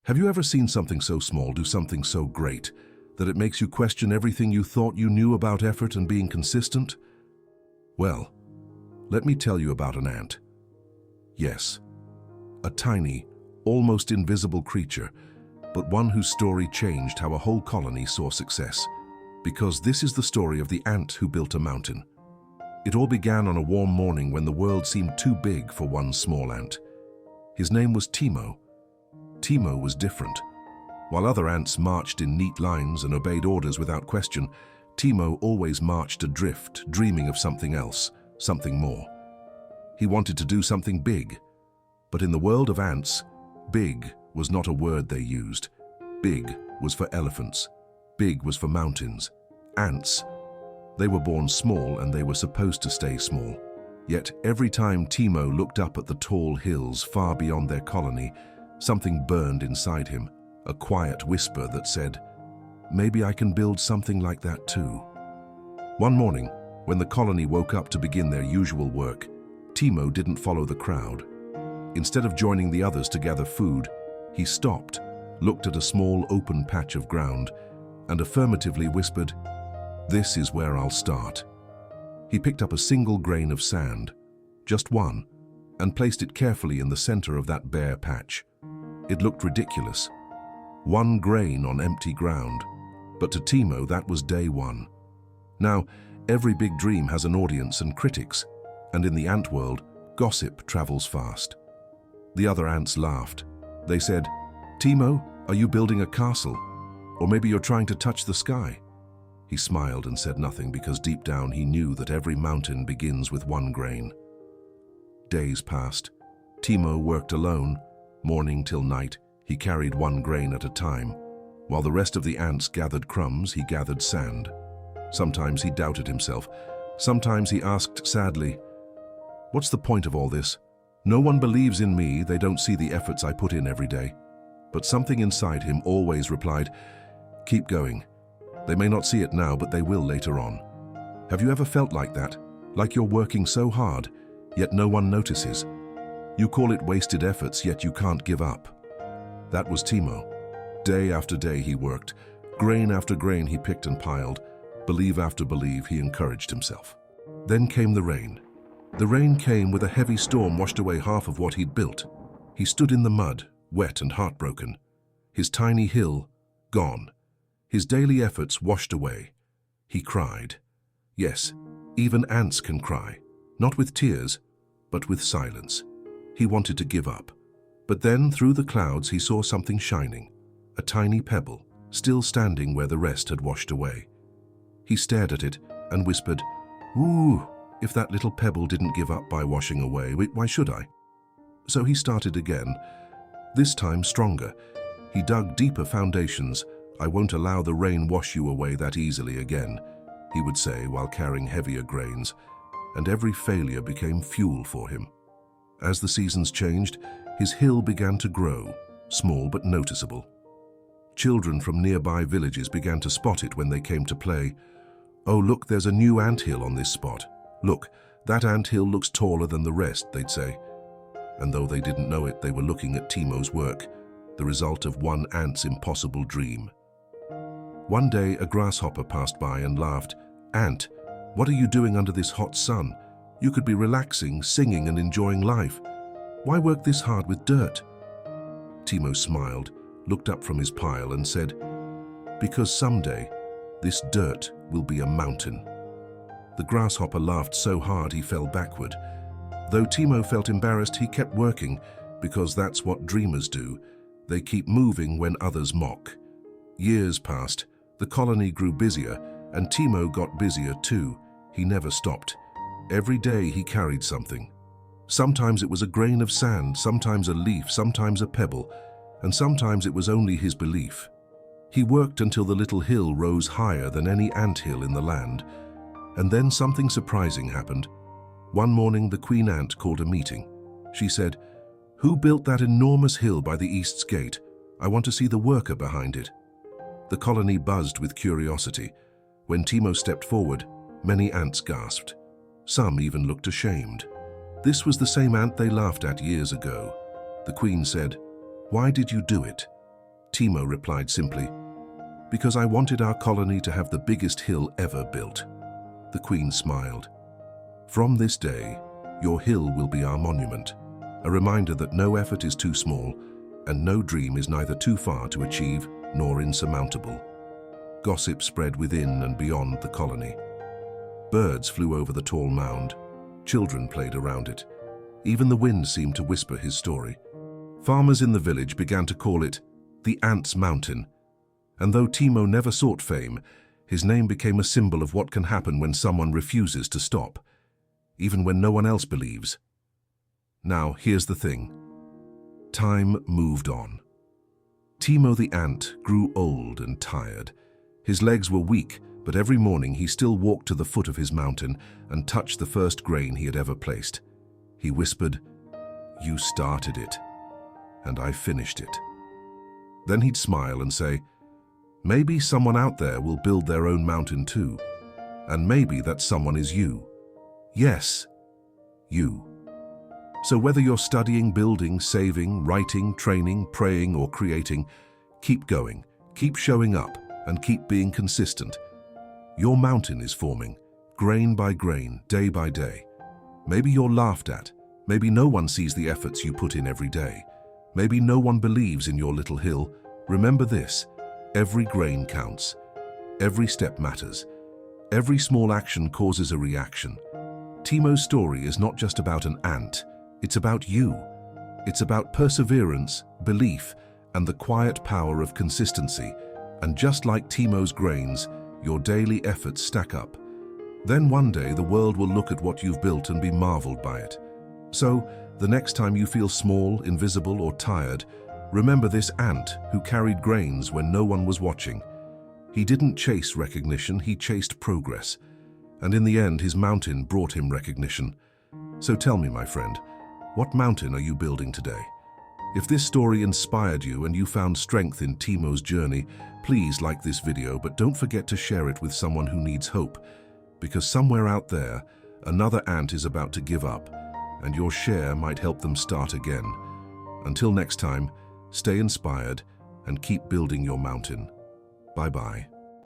Have you ever seen something so small do something so great that it makes you question everything you thought you knew about effort and being consistent? Well, let me tell you about an ant. Yes, a tiny, almost invisible creature, but one whose story changed how a whole colony saw success. Because this is the story of the ant who built a mountain. It all began on a warm morning when the world seemed too big for one small ant. His name was Timo. Timo was different. While other ants marched in neat lines and obeyed orders without question, Timo always marched adrift, dreaming of something else, something more. He wanted to do something big. But in the world of ants, big was not a word they used. Big was for elephants. Big was for mountains. Ants, they were born small and they were supposed to stay small. Yet every time Timo looked up at the tall hills far beyond their colony, something burned inside him, a quiet whisper that said, "Maybe I can build something like that too." One morning, when the colony woke up to begin their usual work, Timo didn't follow the crowd. Instead of joining the others to gather food, he stopped, looked at a small open patch of ground, and affirmatively whispered, "This is where I'll start." He picked up a single grain of sand, just one, and placed it carefully in the center of that bare patch. It looked ridiculous. One grain on empty ground, but to Timo that was day one. Now, every big dream has an audience and critics, and in the ant world, gossip travels fast. The other ants laughed. They said, "Timo, are you building a castle? Or maybe you're trying to touch the sky?" He smiled and said nothing because deep down he knew that every mountain begins with one grain. Days passed. Timo worked alone. Morning till night, he carried one grain at a time. While the rest of the ants gathered crumbs, he gathered sand. Sometimes he doubted himself. Sometimes he asked sadly, "What's the point of all this? No one believes in me, they don't see the efforts I put in every day." But something inside him always replied, "Keep going. They may not see it now, but they will later on." Have you ever felt like that? Like you're working so hard, yet no one notices? You call it wasted efforts, yet you can't give up. That was Timo. Day after day he worked. Grain after grain he picked and piled. Belief after belief he encouraged himself. Then came the rain. The rain came with a heavy storm, washed away half of what he'd built. He stood in the mud, wet and heartbroken. His tiny hill, gone. His daily efforts washed away. He cried. Yes, even ants can cry. Not with tears, but with silence. He wanted to give up. But then, through the clouds, he saw something shining. A tiny pebble, still standing where the rest had washed away. He stared at it and whispered, "Ooh, if that little pebble didn't give up by washing away, why should I?" So he started again, this time stronger. He dug deeper foundations. "I won't allow the rain wash you away that easily again," he would say while carrying heavier grains, and every failure became fuel for him. As the seasons changed, his hill began to grow, small but noticeable. Children from nearby villages began to spot it when they came to play. "Oh, look, there's a new anthill on this spot. Look, that anthill looks taller than the rest," they'd say. And though they didn't know it, they were looking at Timo's work, the result of one ant's impossible dream. One day, a grasshopper passed by and laughed. "Ant, what are you doing under this hot sun? You could be relaxing, singing and enjoying life. Why work this hard with dirt?" Timo smiled, looked up from his pile and said, "Because someday, this dirt will be a mountain." The grasshopper laughed so hard he fell backward. Though Timo felt embarrassed, he kept working, because that's what dreamers do. They keep moving when others mock. Years passed, the colony grew busier, and Timo got busier too. He never stopped. Every day he carried something. Sometimes it was a grain of sand, sometimes a leaf, sometimes a pebble, and sometimes it was only his belief. He worked until the little hill rose higher than any anthill in the land. And then something surprising happened. One morning, the queen ant called a meeting. She said, "Who built that enormous hill by the east's gate? I want to see the worker behind it." The colony buzzed with curiosity. When Timo stepped forward, many ants gasped. Some even looked ashamed. This was the same ant they laughed at years ago. The queen said, "Why did you do it?" Timo replied simply, "Because I wanted our colony to have the biggest hill ever built." The Queen smiled. "From this day, your hill will be our monument, a reminder that no effort is too small and no dream is neither too far to achieve nor insurmountable." Gossip spread within and beyond the colony. Birds flew over the tall mound. Children played around it. Even the wind seemed to whisper his story. Farmers in the village began to call it the Ants' Mountain. And though Timo never sought fame, his name became a symbol of what can happen when someone refuses to stop, even when no one else believes. Now, here's the thing. Time moved on. Timo the Ant grew old and tired. His legs were weak, but every morning he still walked to the foot of his mountain and touched the first grain he had ever placed. He whispered, "You started it, and I finished it." Then he'd smile and say, "Maybe someone out there will build their own mountain too. And maybe that someone is you. Yes, you." So whether you're studying, building, saving, writing, training, praying, or creating, keep going, keep showing up, and keep being consistent. Your mountain is forming, grain by grain, day by day. Maybe you're laughed at. Maybe no one sees the efforts you put in every day. Maybe no one believes in your little hill. Remember this: every grain counts. Every step matters. Every small action causes a reaction. Timo's story is not just about an ant. It's about you. It's about perseverance, belief, and the quiet power of consistency. And just like Timo's grains, your daily efforts stack up. Then one day the world will look at what you've built and be marveled by it. So, the next time you feel small, invisible, or tired, remember this ant who carried grains when no one was watching. He didn't chase recognition, he chased progress. And in the end, his mountain brought him recognition. So tell me, my friend, what mountain are you building today? If this story inspired you and you found strength in Timo's journey, please like this video, but don't forget to share it with someone who needs hope. Because somewhere out there, another ant is about to give up, and your share might help them start again. Until next time, stay inspired and keep building your mountain. Bye-bye.